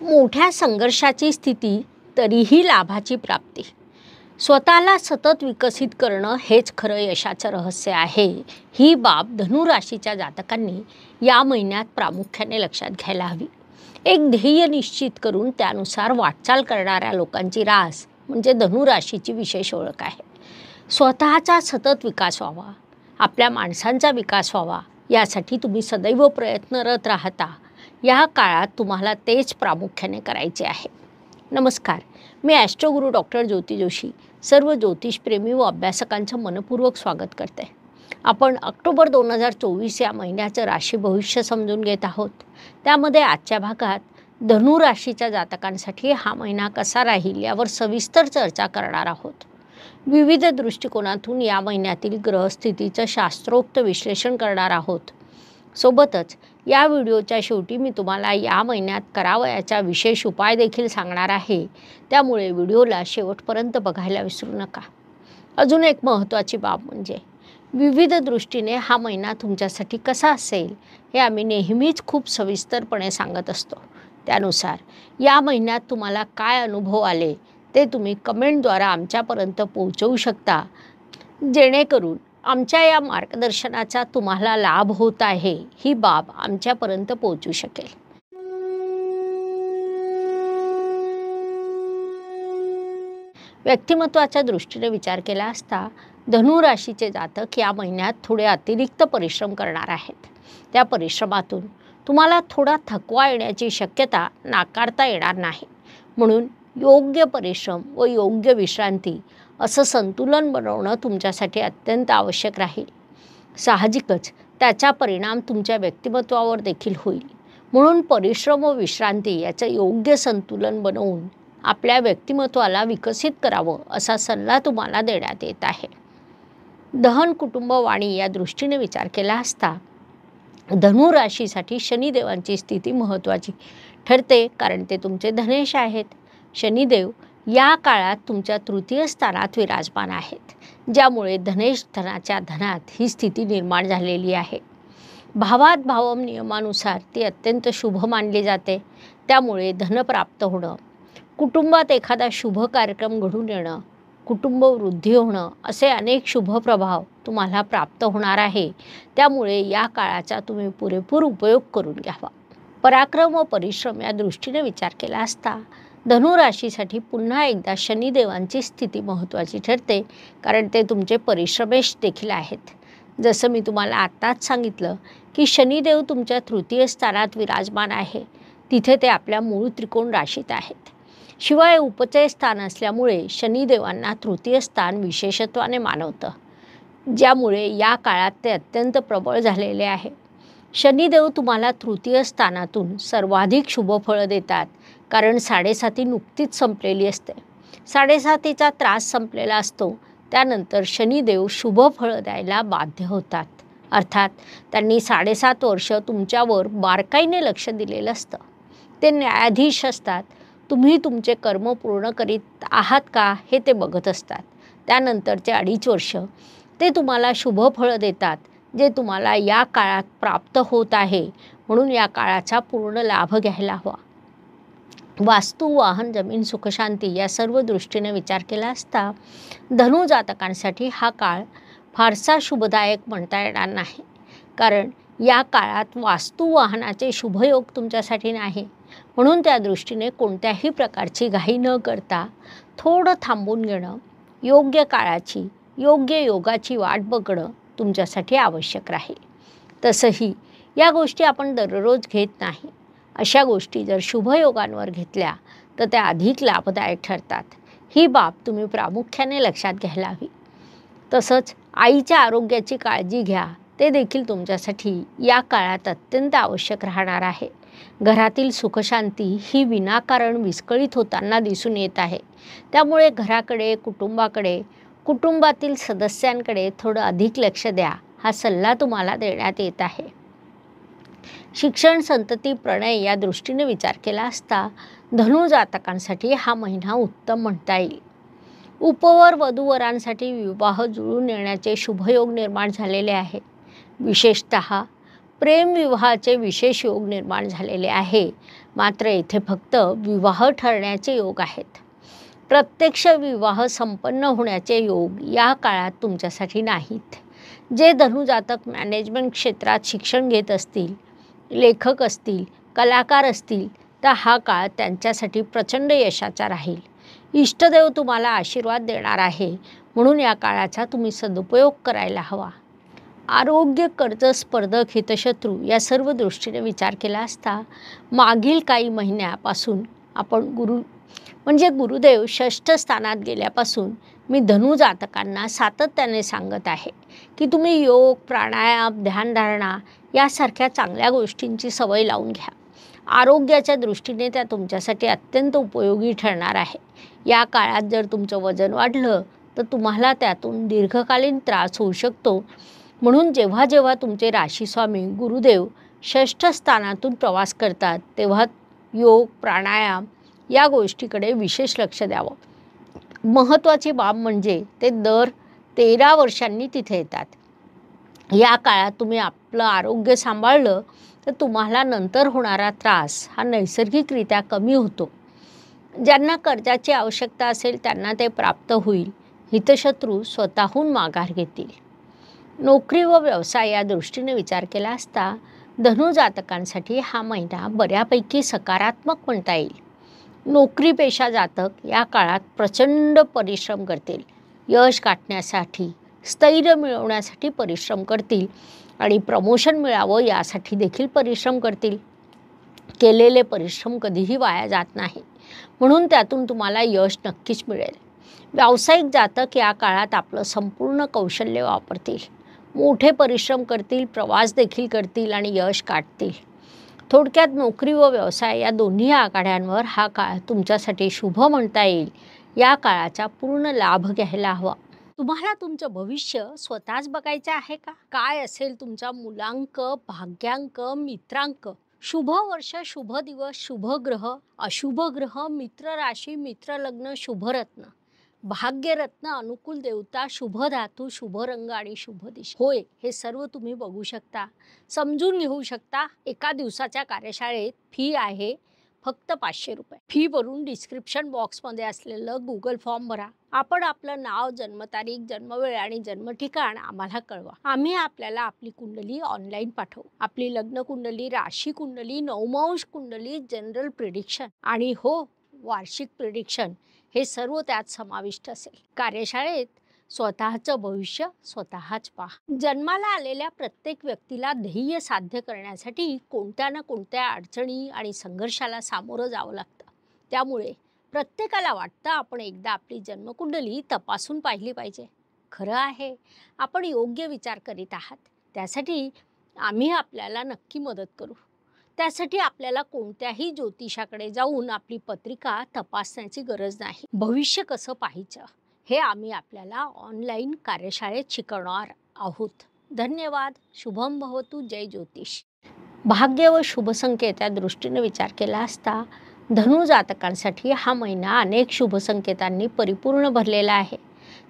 मोठ्या संघर्षाची स्थिती तरीही लाभाची प्राप्ती. स्वतःला सतत विकसित करणं हेच खरं यशाचं रहस्य आहे. ही बाब धनुराशीच्या जातकांनी या महिन्यात प्रामुख्याने लक्षात घ्यायला हवी. एक ध्येय निश्चित करून त्यानुसार वाटचाल करणाऱ्या लोकांची रास म्हणजे धनुराशीची विशेष ओळख आहे. स्वतःचा सतत विकास व्हावा, आपल्या माणसांचा विकास व्हावा यासाठी तुम्ही सदैव प्रयत्नरत राहता. या काळात तुम्हाला तेच प्रामुख्याने करायचे आहे. नमस्कार, मी ॲस्ट्रोगुरू डॉक्टर ज्योती जोशी सर्व ज्योतिषप्रेमी व अभ्यासकांचं मनपूर्वक स्वागत करते. आपण ऑक्टोबर 2024 या महिन्याचं राशी भविष्य समजून घेत आहोत. त्यामध्ये आजच्या भागात धनुराशीच्या जातकांसाठी हा महिना कसा राहील यावर सविस्तर चर्चा करणार आहोत. विविध दृष्टिकोनातून या महिन्यातील ग्रहस्थितीचं शास्त्रोक्त विश्लेषण करणार आहोत. सोबतच या व्हिडिओच्या शेवटी मी तुम्हाला या महिन्यात करावयाचा विशेष उपाय देखील सांगणार आहे. त्यामुळे व्हिडिओला शेवटपर्यंत बघायला विसरू नका. अजून एक महत्त्वाची बाब म्हणजे विविध दृष्टीने हा महिना तुमच्यासाठी कसा असेल हे आम्ही नेहमीच खूप सविस्तरपणे सांगत असतो. त्यानुसार या महिन्यात तुम्हाला काय अनुभव आले ते तुम्ही कमेंटद्वारे आमच्यापर्यंत पोहोचवू शकता, जेणेकरून आमच्या या मार्गदर्शनाचा तुम्हाला लाभ होत आहे ही बाब आमच्यापर्यंत पोहोचू शकेल. व्यक्तिमत्वाच्या दृष्टीने विचार केला असता धनुराशीचे जातक या महिन्यात थोडे अतिरिक्त परिश्रम करणार आहेत. त्या परिश्रमातून तुम्हाला थोडा थकवा येण्याची शक्यता नाकारता येणार नाही. म्हणून योग्य परिश्रम व योग्य विश्रांती असं संतुलन बनवणं तुमच्यासाठी अत्यंत आवश्यक राहील. साहजिकच त्याचा परिणाम तुमच्या व्यक्तिमत्वावर देखील होईल. म्हणून परिश्रम व विश्रांती याचं योग्य संतुलन बनवून आपल्या व्यक्तिमत्वाला विकसित करावं असा सल्ला तुम्हाला देण्यात येत आहे. दहन कुटुंब वाणी या दृष्टीने विचार केला असता धनुराशीसाठी शनिदेवांची स्थिती महत्त्वाची ठरते, कारण ते तुमचे धनेश आहेत. शनिदेव या काळात तुमच्या तृतीय स्थानात विराजमान आहेत, ज्यामुळे धनेश धनाच्या धनात ही स्थिती निर्माण झालेली आहे. भावात भावम नियमानुसार ती अत्यंत शुभ मानली जाते. त्यामुळे धन प्राप्त होणं, कुटुंबात एखादा शुभ कार्यक्रम घडून येणं, कुटुंब वृद्धी होणं असे अनेक शुभ प्रभाव तुम्हाला प्राप्त होणार आहे. त्यामुळे या काळाचा तुम्ही पुरेपूर उपयोग करून घ्यावा. पराक्रम व परिश्रम या दृष्टीने विचार केला असता धनुराशीसाठी पुन्हा एकदा शनिदेवांची स्थिती महत्त्वाची ठरते, कारण ते तुमचे परिश्रमेश देखील आहेत. जसं मी तुम्हाला आत्ताच सांगितलं की शनिदेव तुमच्या तृतीय स्थानात विराजमान आहे, तिथे ते आपल्या मूळ त्रिकोण राशीत आहेत. शिवाय उपचय स्थान असल्यामुळे शनिदेवांना तृतीय स्थान विशेषत्वाने मानवतं, ज्यामुळे या काळात ते अत्यंत प्रबळ झालेले आहे. शनिदेव तुम्हाला तृतीय स्थानातून सर्वाधिक शुभफळं देतात, कारण 7.5 नुकतीच संपलेली असते. 7.5चा त्रास संपलेला असतो. त्यानंतर शनिदेव शुभफळं द्यायला बाध्य होतात. अर्थात त्यांनी 7.5 वर्ष तुमच्यावर बारकाईने लक्ष दिलेलं असतं. ते न्यायाधीश असतात. तुम्ही तुमचे कर्म पूर्ण करीत आहात का हे ते बघत असतात. त्यानंतरचे 2.5 वर्ष ते तुम्हाला शुभफळं देतात, जे तुम्हाला या काळात प्राप्त होत आहे. म्हणून या काळाचा पूर्ण लाभ घ्यायला हवा. वास्तू, वाहन, जमीन, सुखशांती या सर्व दृष्टीने विचार केला असता धनु जातकांसाठी हा काळ फारसा शुभदायक म्हणता येणार नाही, कारण या काळात वास्तू वाहनाचे शुभयोग तुमच्यासाठी नाही. म्हणून त्या दृष्टीने कोणत्याही प्रकारची घाई न करता थोडं थांबून घेणं, योग्य काळाची योग्य योगाची वाट बघणं तुमच्यासाठी आवश्यक राहील. तसंही या गोष्टी आपण दररोज घेत नाही. अशा गोष्टी जर शुभयोगांवर घेतल्या तर त्या अधिक लाभदायक ठरतात. ही बाब तुम्ही प्रामुख्याने लक्षात घ्यायला हवी. तसंच आईच्या आरोग्याची काळजी घ्या, ते देखील तुमच्यासाठी या काळात अत्यंत आवश्यक राहणार आहे. घरातील सुखशांती ही विनाकारण विस्कळीत होताना दिसून येत आहे. त्यामुळे घराकडे, कुटुंबाकडे, कुटुंबातील सदस्यांकडे थोडं अधिक लक्ष द्या, हा सल्ला तुम्हाला देण्यात येत आहे. शिक्षण, संतती, प्रणय या दृष्टीने विचार केला असता धनु जातकांसाठी हा महिना उत्तम म्हणता येईल. उपवर वधूवरांसाठी विवाह जुळून येण्याचे शुभयोग निर्माण झालेले आहे. विशेषतः प्रेमविवाहाचे विशेष योग निर्माण झालेले आहे. मात्र येथे फक्त विवाह ठरण्याचे योग आहेत. प्रत्यक्ष विवाह संपन्न होण्याचे योग या काळात तुमच्यासाठी नाहीत. जे धनुजातक मॅनेजमेंट क्षेत्रात शिक्षण घेत असतील, लेखक असतील, कलाकार असतील, तर हा काळ त्यांच्यासाठी प्रचंड यशाचा राहील. इष्टदेव तुम्हाला आशीर्वाद देणार आहे, म्हणून या काळाचा तुम्ही सदुपयोग करायला हवा. आरोग्य, कर्ज, स्पर्धक, हितशत्रू या सर्व दृष्टीने विचार केला असता मागील काही महिन्यापासून आपण गुरुदेव षष्ठ स्थानात गेल्यापासून मी धनुजातकांना सातत्याने सांगत आहे की तुम्ही योग, प्राणायाम, ध्यानधारणा यासारख्या चांगल्या गोष्टींची सवय लावून घ्या. आरोग्याच्या दृष्टीने त्या तुमच्यासाठी अत्यंत उपयोगी ठरणार आहे. या काळात जर तुमचं वजन वाढलं तर तुम्हाला त्यातून दीर्घकालीन त्रास होऊ शकतो. म्हणून जेव्हा जेव्हा तुमचे राशीस्वामी गुरुदेव षष्ठ स्थानातून प्रवास करतात तेव्हा योग, प्राणायाम या गोष्टीकडे विशेष लक्ष द्यावं. महत्त्वाची बाब म्हणजे ते दर 13 वर्षांनी तिथे येतात. या काळात तुम्ही आपलं आरोग्य सांभाळलं तर तुम्हाला नंतर होणारा त्रास हा नैसर्गिकरित्या कमी होतो. ज्यांना कर्जाची आवश्यकता असेल त्यांना ते प्राप्त होईल. हितशत्रू स्वतःहून माघार घेतील. नोकरी व व्यवसाय या दृष्टीने विचार केला असता धनुजातकांसाठी हा महिना बऱ्यापैकी सकारात्मक म्हणता येईल. नोकरीपेशा जातक या काळात प्रचंड परिश्रम करतील. यश गाठण्यासाठी, स्थैर्य मिळवण्यासाठी परिश्रम करतील आणि प्रमोशन मिळावं यासाठी देखील परिश्रम करतील. केलेले परिश्रम कधीही वाया जात नाही, म्हणून त्यातून तुम्हाला यश नक्कीच मिळेल. व्यावसायिक जातक या काळात आपलं संपूर्ण कौशल्य वापरतील. मोठे परिश्रम करतील, प्रवास देखील करतील आणि यश गाठतील. थोडक्यात नोकरी व व्यवसाय या दोन्ही आघाड्यांवर हा काळ तुमच्यासाठी शुभ म्हणता येईल. या काळाचा पूर्ण लाभ घ्यायला हवा. तुम्हाला तुमचं भविष्य स्वतःच बघायचं आहे का? काय असेल तुमचा मूलांक, भाग्यांक, मित्रांक? शुभ वर्ष, शुभ दिवस, शुभ ग्रह, अशुभ ग्रह, मित्र राशी, मित्र लग्न, शुभरत्न, भाग्यरत्न, अनुकूल देवता, शुभ धातू, शुभ रंग आणि शुभ दिशा. होय, हे सर्व तुम्ही बघू शकता, समजून घेऊ शकता. एका दिवसाच्या कार्यशाळेत फी आहे फक्त 500 रुपये. फी भरून डिस्क्रिप्शन बॉक्समध्ये असलेलं गुगल फॉर्म भरा. आपण आपलं नाव, जन्मतारीख, जन्मवेळ आणि जन्मठिकाण आम्हाला कळवा. आम्ही आपल्याला आपली कुंडली ऑनलाईन पाठवू. आपली लग्न कुंडली, राशी कुंडली, नवमांश कुंडली, जनरल प्रिडिक्शन आणि वार्षिक प्रिडिक्शन हे सर्व त्यात समाविष्ट असेल. कार्यशाळेत स्वतःचं भविष्य स्वतःच पहा. जन्माला आलेल्या प्रत्येक व्यक्तीला ध्येय साध्य करण्यासाठी कोणत्या ना कोणत्या अडचणी आणि संघर्षाला सामोरं जावं लागतं. त्यामुळे प्रत्येकाला वाटतं आपण एकदा आपली जन्मकुंडली तपासून पाहिली पाहिजे. खरं आहे, आपण योग्य विचार करीत आहात. त्यासाठी आम्ही आपल्याला नक्की मदत करू. त्यासाठी आपल्याला कोणत्याही ज्योतिषाकडे जाऊन आपली पत्रिका तपासण्याची गरज नाही. भविष्य कसं पाहायचं हे आम्ही आपल्याला ऑनलाईन कार्यशाळेत शिकवणार आहोत. धन्यवाद. शुभम भवतु. जय ज्योतिष. भाग्य व शुभ संकेत या दृष्टीने विचार केला असता धनुजातकांसाठी हा महिना अनेक शुभ संकेतांनी परिपूर्ण भरलेला आहे.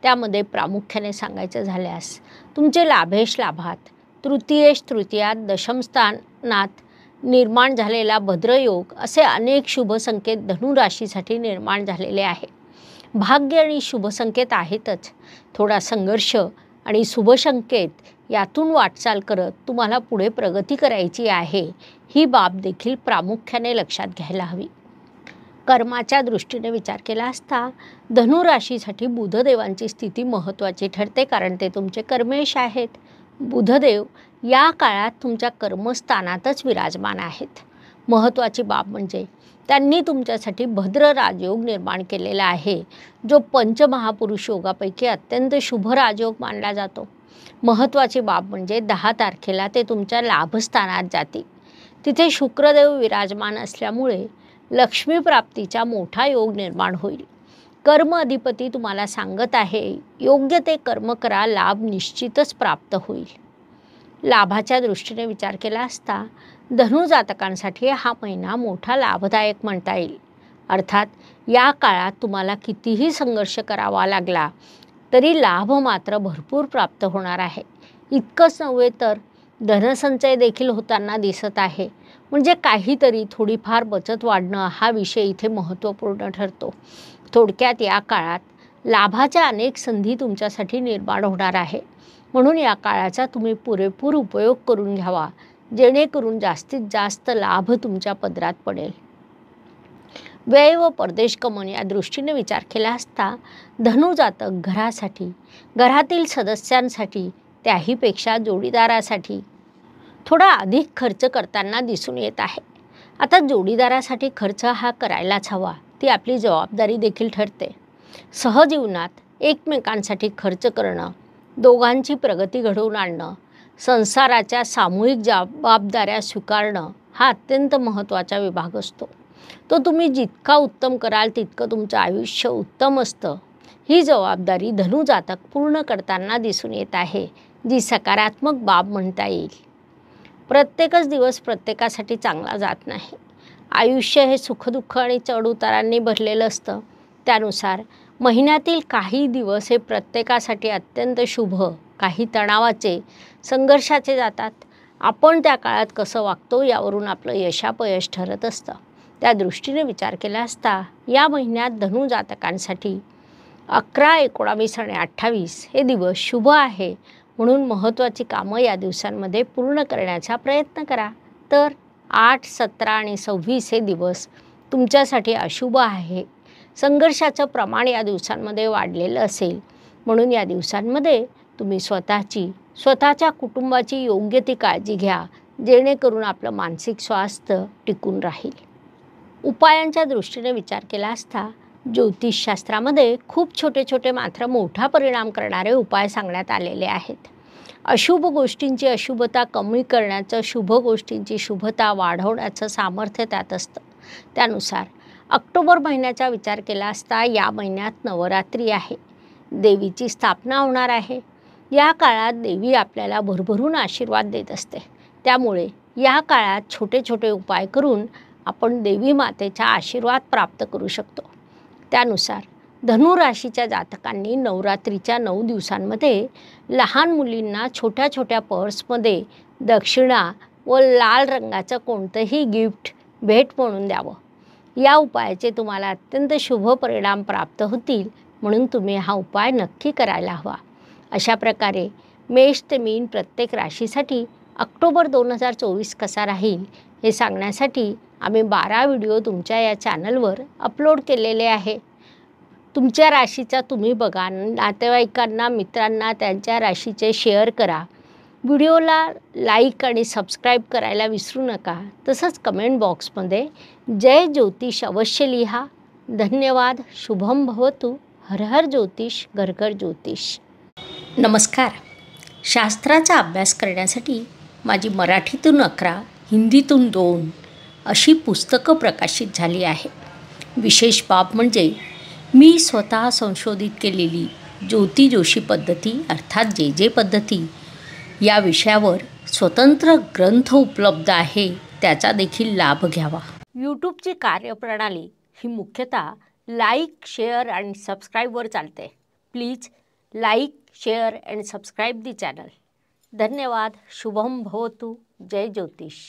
त्यामध्ये प्रामुख्याने सांगायचं झाल्यास तुमचे लाभेश लाभात, तृतीयेश तृतीयात, दशम स्थानात निर्माण झालेला भद्रयोग असे अनेक शुभ संकेत धनुराशीसाठी निर्माण झालेले आहे. भाग्य आणि शुभ संकेत आहेतच, थोडा संघर्ष आणि शुभ संकेत यातून वाटचाल करत तुम्हाला पुढे प्रगती करायची आहे. ही बाब देखील प्रामुख्याने लक्षात घ्यायला हवी. कर्माच्या दृष्टीने विचार केला असता धनुराशीसाठी बुधदेवांची स्थिती महत्त्वाची ठरते, कारण ते तुमचे कर्मेश आहेत. बुधदेव या काळात तुमच्या कर्मस्थानातच विराजमान आहेत. महत्त्वाची बाब म्हणजे त्यांनी तुमच्यासाठी भद्र राजयोग निर्माण केलेला आहे, जो पंचमहापुरुष योगापैकी अत्यंत शुभ राजयोग मानला जातो. महत्त्वाची बाब म्हणजे 10 तारखेला ते तुमच्या लाभस्थानात जातील. तिथे शुक्रदेव विराजमान असल्यामुळे लक्ष्मी प्राप्तीचा मोठा योग निर्माण होईल. कर्म अधिपती तुम्हाला सांगत आहे, योग्य ते कर्म करा, लाभ निश्चितच प्राप्त होईल. लाभाच्या दृष्टीने विचार केला असता धनुजातकांसाठी हा महिना मोठा लाभदायक म्हणता येईल. अर्थात या काळात तुम्हाला कितीही संघर्ष करावा लागला तरी लाभ मात्र भरपूर प्राप्त होणार आहे. इतकंच नव्हे तर धनसंचय देखील होताना दिसत आहे. म्हणजे काहीतरी थोडीफार बचत वाढणं हा विषय इथे महत्त्वपूर्ण ठरतो. थोडक्यात या काळात लाभाच्या अनेक संधी तुमच्यासाठी निर्माण होणार आहे. म्हणून या काळाचा तुम्ही पुरेपूर उपयोग करून घ्यावा, जेणेकरून जास्तीत जास्त लाभ तुमच्या पदरात पडेल. व्यय व परदेश गमन या दृष्टीने विचार केला असता धनुजातक घरासाठी, घरातील सदस्यांसाठी, त्याहीपेक्षा जोडीदारासाठी थोडा अधिक खर्च करताना दिसून येत आहे. आता जोडीदारासाठी खर्च हा करायलाच हवा, ती आपली जबाबदारी देखील ठरते. सहजीवनात एकमेकांसाठी खर्च करणं, दोघांची प्रगती घडवून आणणं, संसाराच्या सामूहिक जबाबदाऱ्या स्वीकारणं हा अत्यंत महत्त्वाचा विभाग असतो. तो तुम्ही जितका उत्तम कराल तितकं तुमचं आयुष्य उत्तम असतं. ही जबाबदारी धनुजातक पूर्ण करताना दिसून येत आहे, जी सकारात्मक बाब म्हणता येईल. प्रत्येकच दिवस प्रत्येकासाठी चांगला जात नाही. आयुष्य हे सुखदुःख आणि चढउतारांनी भरलेलं असतं. त्यानुसार महिन्यातील काही दिवस हे प्रत्येकासाठी अत्यंत शुभ, काही तणावाचे, संघर्षाचे जातात. आपण त्या काळात कसं वागतो यावरून आपलं यशापयश ठरत असतं. त्या दृष्टीने विचार केला असता या महिन्यात धनु जातकांसाठी 11, 19 आणि 28 हे दिवस शुभ आहे. म्हणून महत्त्वाची कामं या दिवसांमध्ये पूर्ण करण्याचा प्रयत्न करा. तर 8, 17 आणि 26 हे दिवस तुमच्यासाठी अशुभ आहे. संघर्षाचं प्रमाण या दिवसांमध्ये वाढलेलं असेल. म्हणून या दिवसांमध्ये तुम्ही स्वतःच्या कुटुंबाची योग्य ती काळजी घ्या, जेणेकरून आपलं मानसिक स्वास्थ्य टिकून राहील. उपायांच्या दृष्टीने विचार केला असता ज्योतिषशास्त्रामध्ये खूप छोटे छोटे मात्र मोठा परिणाम करणारे उपाय सांगण्यात आलेले आहेत. अशुभ गोष्टींची अशुभता कमी करण्याचं, शुभ गोष्टींची शुभता वाढवण्याचं सामर्थ्य त्यात असतं. त्यानुसार ऑक्टोबर महिन्याचा विचार केला असता या महिन्यात नवरात्री आहे. देवीची स्थापना होणार आहे. या काळात देवी आपल्याला भरभरून आशीर्वाद देत असते. त्यामुळे या काळात छोटे छोटे उपाय करून आपण देवी मातेचा आशीर्वाद प्राप्त करू शकतो. त्यानुसार धनु राशीच्या जातकांनी नवरात्रीच्या 9 दिवसांमध्ये लहान मुलींना छोट्या छोट्या पर्समध्ये दक्षिणा व लाल रंगाचं कोणतंही गिफ्ट भेट म्हणून द्यावं. या उपायाचे तुम्हाला अत्यंत शुभ परिणाम प्राप्त होतील. म्हणून तुम्ही हा उपाय नक्की करायला हवा. अशा प्रकारे मेष ते मीन प्रत्येक राशीसाठी ऑक्टोबर 2024 कसा राहील हे सांगण्यासाठी आम्ही 12 व्हिडिओ तुमच्या या चॅनलवर अपलोड केलेले आहे. तुमच्या राशीचा तुम्ही बघा, नातेवाईकांना, मित्रांना त्यांच्या राशीचे शेअर करा. व्हिडिओला लाईक आणि सबस्क्राईब करायला विसरू नका. तसंच कमेंट बॉक्समध्ये जय ज्योतिष अवश्य लिहा. धन्यवाद. शुभम भवतु. हर हर ज्योतिष, घर घर ज्योतिष. नमस्कार. शास्त्राचा अभ्यास करण्यासाठी माझी मराठीतून 11, हिंदीतून 2 अशी पुस्तकं प्रकाशित झाली आहे. विशेष बाब म्हणजे मी स्वतः संशोधित केलेली ज्योती जोशी पद्धती अर्थात जे पद्धती या विषयावर स्वतंत्र ग्रंथ उपलब्ध आहे. त्याचा देखील लाभ घ्यावा. यूट्यूबची कार्यप्रणाली ही मुख्यतः लाईक, शेअर आणि सबस्क्राईबवर चालते. Please like, share and subscribe the channel. धन्यवाद. शुभम भवतु. जय ज्योतिष.